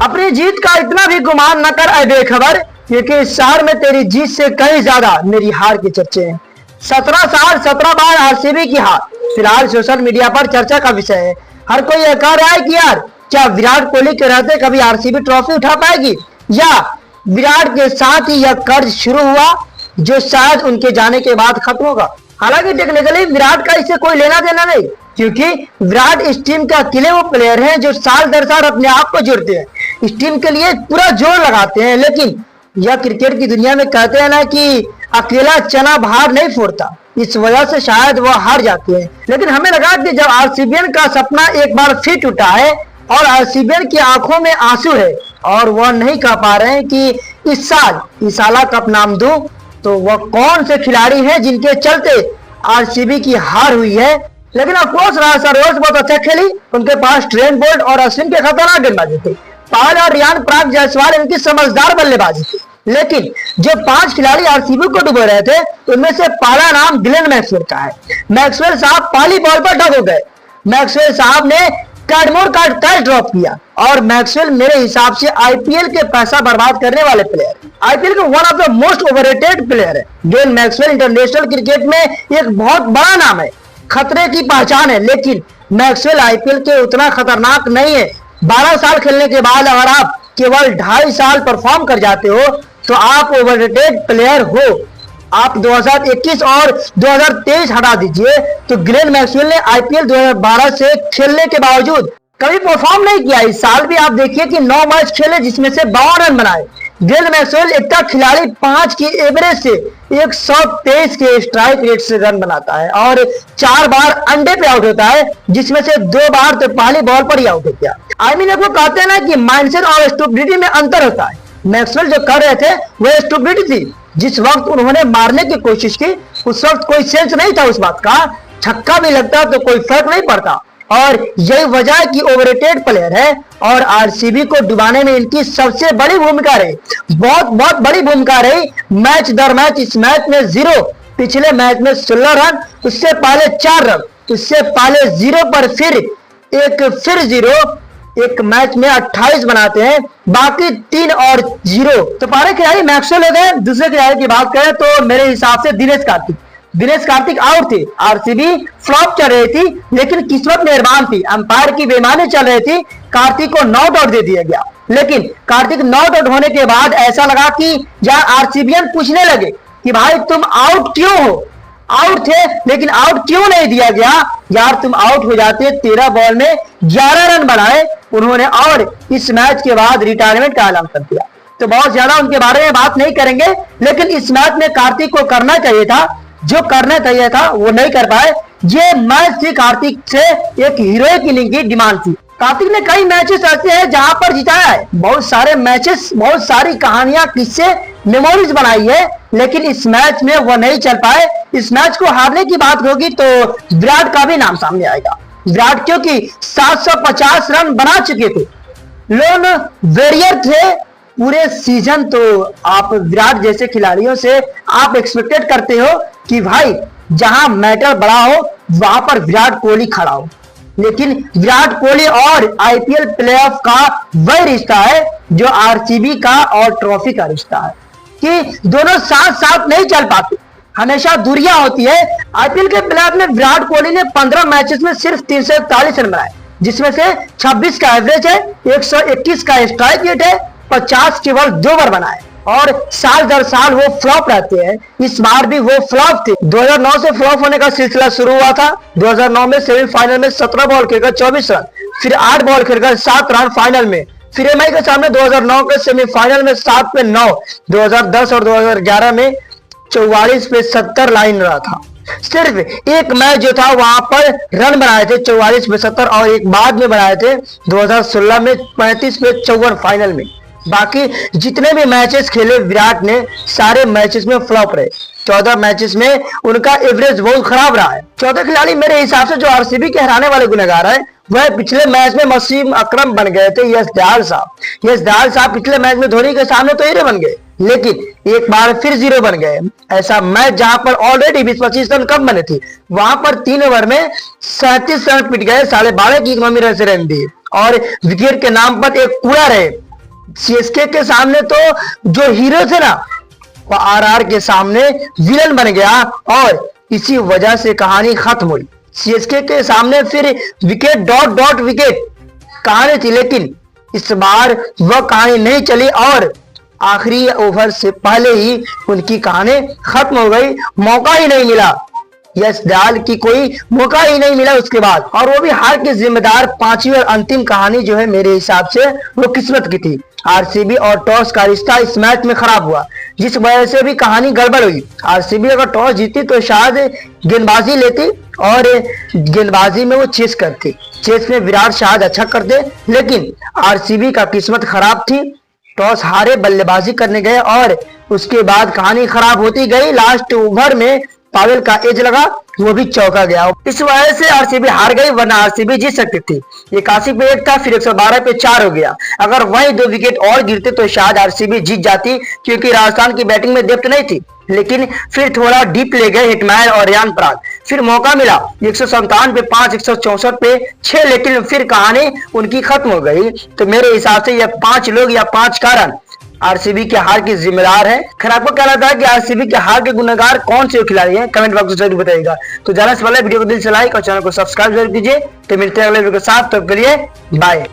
अपनी जीत का इतना भी गुमान न कर, ऐ बेखबर, क्योंकि इस शहर में तेरी जीत से कहीं ज्यादा मेरी हार की चर्चे हैं। 17 साल 17 बार आरसीबी की हार फिलहाल सोशल मीडिया पर चर्चा का विषय है। हर कोई यह कह रहा है कि यार क्या विराट कोहली के रहते कभी आरसीबी ट्रॉफी उठा पाएगी, या विराट के साथ ही यह कर्ज शुरू हुआ जो शायद उनके जाने के बाद खत्म होगा। हालांकि टेक्निकली विराट का इससे कोई लेना देना नहीं, क्योंकि विराट इस टीम का अकेले वो प्लेयर हैं जो साल दर साल अपने आप को जुड़ते हैं, इस टीम के लिए पूरा जोर लगाते हैं। लेकिन यह क्रिकेट की दुनिया में कहते हैं ना कि अकेला चना बाहर नहीं फोड़ता, इस वजह से शायद वह हार जाते हैं। लेकिन हमें लगा कि जब आरसीबीएन का सपना एक बार फिर टूटा है और आरसीबीएन की आंखों में आंसू है और वह नहीं कह पा रहे हैं कि इस साल इसाला कप नाम दूं, तो वह कौन से खिलाड़ी हैं जिनके चलते आरसीबी की हार हुई है। लेकिन ऑफकोर्स रोज बहुत अच्छा खेली, उनके पास ट्रेंट बोल्ट और अश्विन के खतरनाक गेंदबाजी थे, पायल और रियान पराग जायसवाल इनकी समझदार बल्लेबाजी थी। लेकिन जो 5 खिलाड़ी आरसीबी को डुबो रहे थे उनमें से पहला नाम ग्लेन मैक्सवेल का है। मैक्सवेल साहब पहली बॉल पर डग हो गए। मैक्सवेल साहब ने कैडमोर का कैच ड्रॉप किया और मैक्सवेल मेरे हिसाब से आईपीएल के पैसा बर्बाद करने वाले प्लेयर, आईपीएल के one of the most overrated player है। ग्लेन मैक्सवेल इंटरनेशनल क्रिकेट में एक बहुत बड़ा नाम है, खतरे की पहचान है, लेकिन मैक्सवेल आईपीएल के उतना खतरनाक नहीं है। 12 साल खेलने के बाद अगर आप केवल 2.5 साल परफॉर्म कर जाते हो तो आप ओवररेटेड प्लेयर हो। आप 2021 और 2023 हटा दीजिए तो ग्लेन मैक्सवेल ने आईपीएल 2012 से खेलने के बावजूद कभी परफॉर्म नहीं किया। इस साल भी आप देखिए कि 9 मैच खेले जिसमें से 52 रन बनाए। ग्लेन मैक्सवेल एक खिलाड़ी 5 की एवरेज से 123 के स्ट्राइक रेट से रन बनाता है और 4 बार अंडे पे आउट होता है, जिसमें से 2 बार तो पहली बॉल पर ही आउट हो गया। वो कहते हैं ना कि माइंडसेट और स्टुपिडिटी में अंतर होता है। मैक्सवेल जो कर रहे थे वह स्टुपिडिटी थी। जिस वक्त उन्होंने मारने की कोशिश की उस वक्त कोई सेंस नहीं था उस बात का, छक्का भी लगता तो कोई फर्क नहीं पड़ता। और यही वजह है कि ओवररेटेड प्लेयर है और आरसीबी को डुबाने में इनकी सबसे बड़ी भूमिका रही, बहुत बड़ी भूमिका रही। मैच दर मैच इस मैच में 0, पिछले मैच में 16 रन, उससे पहले 4 रन, उससे पहले 0 पर फिर 0, एक मैच में 28 बनाते हैं, बाकी 3 और 0। तो पहले खिलाड़ी मैक्सवेल हो गए। दूसरे खिलाड़ी की बात करें तो मेरे हिसाब से दिनेश कार्तिक आउट थे। आरसीबी फ्लॉप चल रही थी, लेकिन किस्मत मेहरबान थी, अंपायर की बेईमानी चल रही थी, कार्तिक को नॉट आउट दे दिया गया। लेकिन कार्तिक नॉट आउट होने के बाद ऐसा लगा कि जहां आरसीबीएन पूछने लगे कि भाई तुम आउट क्यों हो, आउट थे लेकिन आउट क्यों नहीं दिया गया, यार तुम आउट हो जाते। 13 बॉल में 11 रन बनाए उन्होंने और इस मैच के बाद रिटायरमेंट का ऐलान कर दिया। तो बहुत ज्यादा उनके बारे में बात नहीं करेंगे, लेकिन इस मैच में कार्तिक को करना चाहिए था, जो करना चाहिए था वो नहीं कर पाए। ये मैच थी कार्तिक से एक हीरोइक इनिंग की डिमांड थी। कार्तिक ने कई मैचेस ऐसे हैं जहां पर जिताया है, बहुत सारे मैचेस, बहुत सारी कहानियां, किस्से, मेमोरीज बनाई है, लेकिन इस मैच में वो नहीं चल पाए। इस मैच को हारने की बात होगी तो विराट का भी नाम सामने आएगा। विराट क्योंकि 750 रन बना चुके थे, लोन वेरियर थे पूरे सीजन। तो आप विराट जैसे खिलाड़ियों से आप एक्सपेक्टेड करते हो कि भाई जहां मैटर बड़ा हो वहां पर विराट कोहली खड़ा हो, लेकिन विराट कोहली और आईपीएल प्लेऑफ का वही रिश्ता है जो आरसीबी का और ट्रॉफी का रिश्ता है कि दोनों साथ साथ नहीं चल पाते, हमेशा दूरियां होती है। आईपीएल के प्लेऑफ में विराट कोहली ने 15 मैचेस में सिर्फ 341 रन बनाए, जिसमें से 26 का एवरेज है, 121 का स्ट्राइक रेट है, 50 केवल 2 ओवर बनाए और साल दर साल वो फ्लॉप रहते हैं। इस बार भी वो फ्लॉप थे। 2009 से फ्लॉप होने का सिलसिला शुरू हुआ था। 2009 में सेमीफाइनल में 17 बॉल खेलकर 24 रन, फिर 8 बॉल खेलकर 7 रन फाइनल में, फिर एमआई के सामने 2009 के सेमीफाइनल में 7 पे 9, 2010 और 2011 में 44 पे 70 लाइन रहा था। सिर्फ एक मैच जो था वहां पर रन बनाए थे 44 पे 70 और एक बाद में बनाए थे 2016 में 35 पे 54 फाइनल में। बाकी जितने भी मैचेस खेले विराट ने सारे मैचेस में फ्लॉप रहे। 14 मैचेस में उनका एवरेज बहुत खराब रहा है। 14 खिलाड़ी मेरे हिसाब से जो आरसीबी के हराने वाले गुनहगार है वह पिछले मैच में वसीम अकरम बन गए थे। यश दयाल साहब पिछले मैच में धोनी के सामने तो हीरो बन गए, लेकिन एक बार फिर 0 बन गए। ऐसा मैच जहां पर ऑलरेडी 20-25 रन कम बने थे, वहां पर 3 ओवर में 37 रन पिट गए, 12.5 की इकोनॉमी रन से रन दिए और विकेट के नाम पर एक कूड़ा रहे। सीएसके के सामने तो जो हीरो थे ना, वो आरआर के सामने विलन बन गया और इसी वजह से कहानी खत्म हुई। सीएसके के सामने फिर विकेट डॉट डॉट विकेट कहानी थी, लेकिन इस बार वह कहानी नहीं चली और आखिरी ओवर से पहले ही उनकी कहानी खत्म हो गई। मौका ही नहीं मिला, यश दयाल की कोई मौका ही नहीं मिला उसके बाद, और वो भी हार के जिम्मेदार। पांचवी और अंतिम कहानी जो है मेरे हिसाब से वो किस्मत की थी। आरसीबी और टॉस का रिश्ता इस मैच में खराब हुआ, जिस वजह से भी कहानी गड़बड़ हुई। आरसीबी अगर टॉस जीती तो शायद गेंदबाजी लेती और गेंदबाजी में वो चेस करती, चेस में विराट शायद अच्छा करते, लेकिन आरसीबी का किस्मत खराब थी। टॉस हारे, बल्लेबाजी करने गए और उसके बाद कहानी खराब होती गई। लास्ट ओवर में पावेल का एज लगा, वो भी चौका गया। इस वजह से आरसीबी हार गई, वरना आरसीबी जीत सकती थी। 81 पे 1 था, फिर 112 पे 4 हो गया। अगर वही 2 विकेट और गिरते तो शायद आरसीबी जीत जाती, क्योंकि राजस्थान की बैटिंग में डेप्थ नहीं थी। लेकिन फिर थोड़ा डीप ले गए हिटमैन और रियान पराग, फिर मौका मिला 157 पे 5, 164 पे 6, लेकिन फिर कहानी उनकी खत्म हो गई। तो मेरे हिसाब से ये 5 लोग या 5 कारण आरसीबी के हार की जिम्मेदार है। खैर, आपको क्या लगता है कि आरसीबी के हार के गुनहगार कौन से खिलाड़ी हैं? कमेंट बॉक्स में जरूर बताइएगा। तो जाने से पहले वीडियो को दिल से लाइक और चैनल को सब्सक्राइब जरूर कीजिए। तो मिलते हैं अगले वीडियो के साथ, तब के लिए बाय।